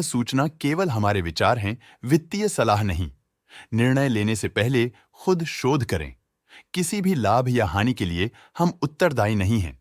सूचना केवल हमारे विचार हैं, वित्तीय सलाह नहीं। निर्णय लेने से पहले खुद शोध करें। किसी भी लाभ या हानि के लिए हम उत्तरदायी नहीं हैं।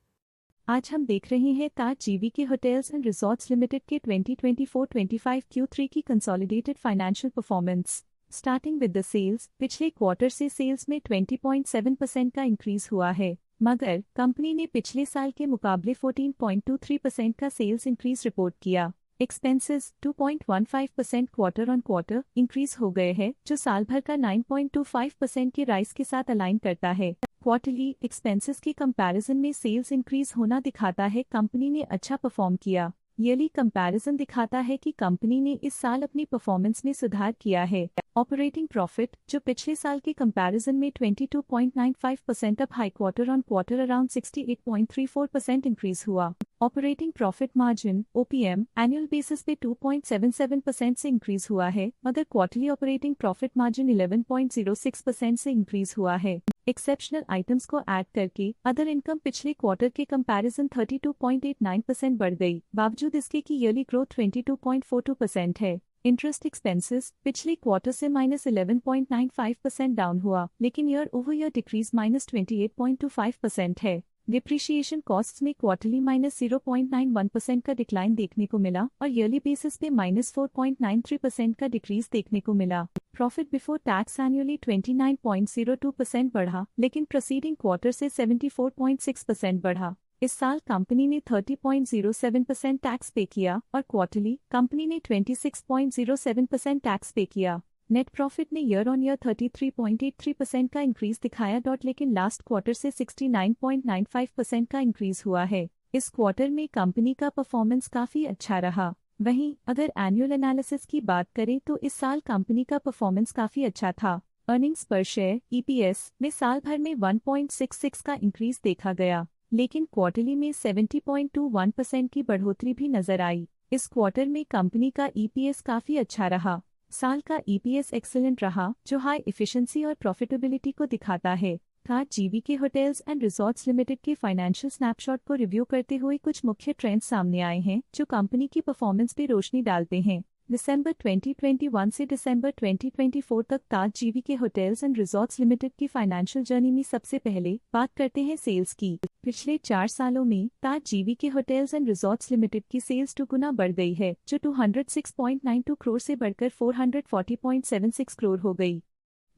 आज हम देख रहे हैं Taj GVK hotels and resorts limited के 2024-25 Q3 की consolidated financial performance. Starting with the sales, पिछले क्वार्टर से सेल्स में 20.7% का इंक्रीज हुआ है, मगर कंपनी ने पिछले साल के मुकाबले 14.23% का सेल्स इंक्रीज रिपोर्ट किया। Expenses 2.15% quarter on quarter increase हो गए हैं, जो साल भर का 9.25% के राइज के साथ अलाइन करता है। क्वार्टरली एक्सपेंसेस के कंपैरिजन में सेल्स इंक्रीज होना दिखाता है कंपनी ने अच्छा परफॉर्म किया। ईयरली कंपैरिजन दिखाता है कि कंपनी ने इस साल अपनी परफॉर्मेंस में सुधार किया है। ऑपरेटिंग प्रॉफिट, जो पिछले साल के कंपैरिजन में 22.95% up high quarter on quarter around 68.34% increase हुआ। Operating profit margin OPM annual basis पे 2.77% से इंक्रीज हुआ है, मगर क्वार्टरली ऑपरेटिंग प्रॉफिट मार्जिन 11.06% से इंक्रीज हुआ है। एक्सेप्शनल आइटम्स को ऐड करके अदर इनकम पिछले क्वार्टर के कंपैरिजन 32.89% बढ़ गई, बावजूद इसके कि ईयरली ग्रोथ 22.42% है। इंटरेस्ट एक्सपेंसेस पिछले क्वार्टर से -11.95% डाउन हुआ, लेकिन ईयर ओवर ईयर डिक्रीज -28.25% है। डिप्रिशिएशन कॉस्ट्स में क्वार्टरली -0.91% का डिक्लाइन देखने को मिला और ईयरली बेसिस पे -4.93% का डिक्रीज देखने को मिला। प्रॉफिट बिफोर टैक्स एनुअली 29.02% बढ़ा, लेकिन प्रीसीडिंग क्वार्टर से 74.6% बढ़ा। इस साल कंपनी ने 30.07% टैक्स पे किया और क्वार्टरली कंपनी ने 26.07% टैक्स पे किया। नेट प्रॉफिट ने ईयर ऑन ईयर 33.83% का इंक्रीज दिखाया, लेकिन लास्ट क्वार्टर से 69.95% का इंक्रीज हुआ है। इस क्वार्टर में कंपनी का परफॉर्मेंस काफी अच्छा रहा। वहीं अगर एनुअल एनालिसिस की बात करें तो इस साल कंपनी का परफॉर्मेंस काफी अच्छा था। अर्निंग्स पर शेयर EPS में साल भर में 1.66 का इंक्रीज देखा गया, लेकिन क्वार्टरली में 70.21% की बढ़ोतरी भी नजर आई। इस क्वार्टर में कंपनी का EPS काफी अच्छा रहा। साल का EPS एक्सीलेंट रहा, जो हाई एफिशिएंसी और प्रॉफिटेबिलिटी को दिखाता है। Taj GVK hotels and resorts limited के फाइनेंशियल स्नैपशॉट को रिव्यू करते हुए कुछ मुख्य ट्रेंड्स सामने आए हैं, जो कंपनी की परफॉर्मेंस पे रोशनी डालते हैं। दिसंबर 2021 से दिसंबर 2024 तक Taj GVK hotels and resorts limited की फाइनेंशियल जर्नी में सबसे पहले बात करते हैं सेल्स की। पिछले 4 सालों में Taj GVK hotels and resorts limited की सेल्स 2 गुना बढ़ गई है, जो 206.92 करोड़ से बढ़कर 440.76 करोड़ हो गई।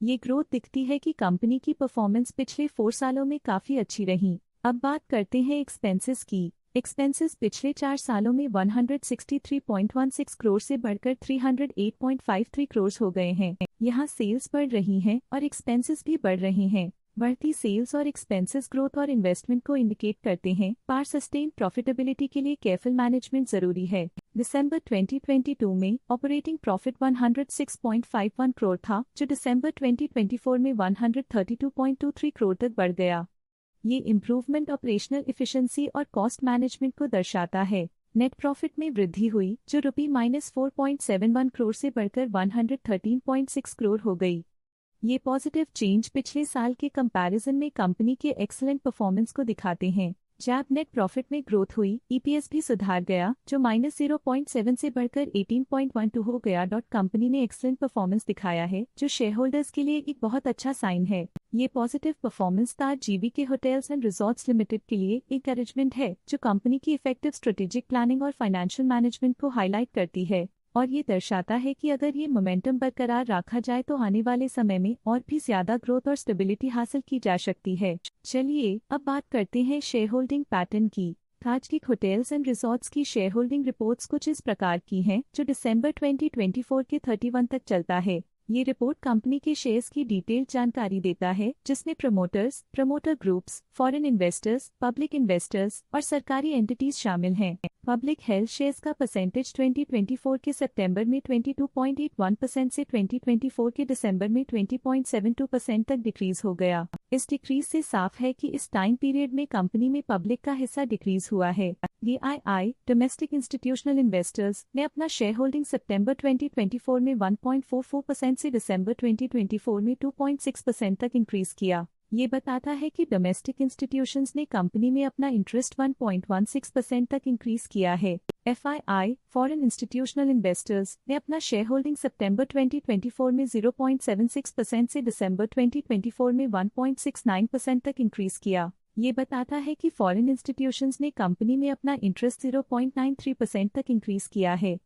ये ग्रोथ दिखती है कि कंपनी की परफॉर्मेंस पिछले 4 सालों में काफी अच्छी रही। अब बात करते हैं एक्सपेंसेस की। एक्सपेंसेस पिछले 4 सालों में 163.16 करोड़ से बढ़कर 308.53 करोड़ हो गए हैं। यहाँ सेल्स बढ़ रही हैं और एक्सपेंसेस भी बढ़ रहे हैं। बढ़ती सेल्स और एक्सपेंसेस ग्रोथ और इन्वेस्टमेंट को इंडिकेट करते हैं, पर सस्टेन प्रॉफिटेबिलिटी के लिए केयरफुल मैनेजमेंट जरूरी है। दिसंबर 2022 में ऑपरेटिंग प्रॉफिट 106.51 करोड़ था, जो दिसंबर 2024 में 132.23 करोड़ तक बढ़ गया। ये इम्प्रूवमेंट ऑपरेशनल एफिशिएंसी और कॉस्ट मैनेजमेंट को दर्शाता है। नेट प्रॉफिट में वृद्धि हुई, जो ₹4.71 करोड़ से बढ़कर 113.6 करोड़ हो गई। ये पॉजिटिव चेंज पिछले साल के कंपैरिजन में कंपनी के एक्सीलेंट परफॉर्मेंस को दिखाते हैं। जब नेट प्रॉफिट में ग्रोथ हुई, EPS भी सुधार गया, जो -0.7 से बढ़कर 18.12 हो गया। कंपनी ने एक्सीलेंट परफॉर्मेंस दिखाया है, जो शेयर होल्डर्स के लिए एक बहुत अच्छा साइन है। ये positive performance Taj GVK hotels and resorts limited के लिए इंकरेजमेंट है, जो कंपनी की इफेक्टिव स्ट्रेटेजिक प्लानिंग और फाइनेंशियल मैनेजमेंट को हाईलाइट करती है और ये दर्शाता है कि अगर ये मोमेंटम बरकरार रखा जाए तो आने वाले समय में और भी ज्यादा ग्रोथ और स्टेबिलिटी हासिल की जा सकती है। चलिए अब बात करते हैं शेयर होल्डिंग पैटर्न की। ताज की होटल्स एंड रिजॉर्ट्स की शेयर होल्डिंग रिपोर्ट्स कुछ इस प्रकार की हैं, जो दिसंबर 2024 के 31 तक चलता है। ये रिपोर्ट कंपनी के शेयर्स की डिटेल्ड जानकारी देता है, जिसमें promoters, promoter groups, foreign investors, public investors और सरकारी एंटिटीज शामिल हैं। पब्लिक हेल्थ शेयर्स का परसेंटेज 2024 के सितंबर में 22.81% से 2024 के दिसंबर में 20.72% तक डिक्रीज हो गया। इस डिक्रीज से साफ है कि इस टाइम पीरियड में कंपनी में पब्लिक का हिस्सा डिक्रीज हुआ है। DII डोमेस्टिक इंस्टीट्यूशनल इन्वेस्टर्स ने अपना शेयर होल्डिंग सितंबर 2024 में 1.44% से दिसंबर 2024 में 2.6% तक इंक्रीज किया। ये बताता है कि डोमेस्टिक इंस्टीट्यूशंस ने कंपनी में अपना इंटरेस्ट 1.16% तक इंक्रीज किया है। FII, फॉरेन इंस्टीट्यूशनल इन्वेस्टर्स ने अपना शेयर होल्डिंग सितंबर 2024 में 0.76% से दिसंबर 2024 में 1.69% तक इंक्रीज किया। ये बताता है कि फॉरेन इंस्टीट्यूशंस ने कंपनी में अपना इंटरेस्ट 0.93% तक इंक्रीज किया है।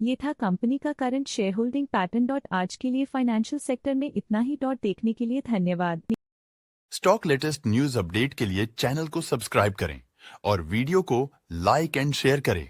ये था कंपनी का करंट शेयर होल्डिंग पैटर्न। आज के लिए फाइनेंशियल सेक्टर में इतना ही। देखने के लिए धन्यवाद। स्टॉक लेटेस्ट न्यूज अपडेट के लिए चैनल को सब्सक्राइब करें और वीडियो को लाइक एंड शेयर करें।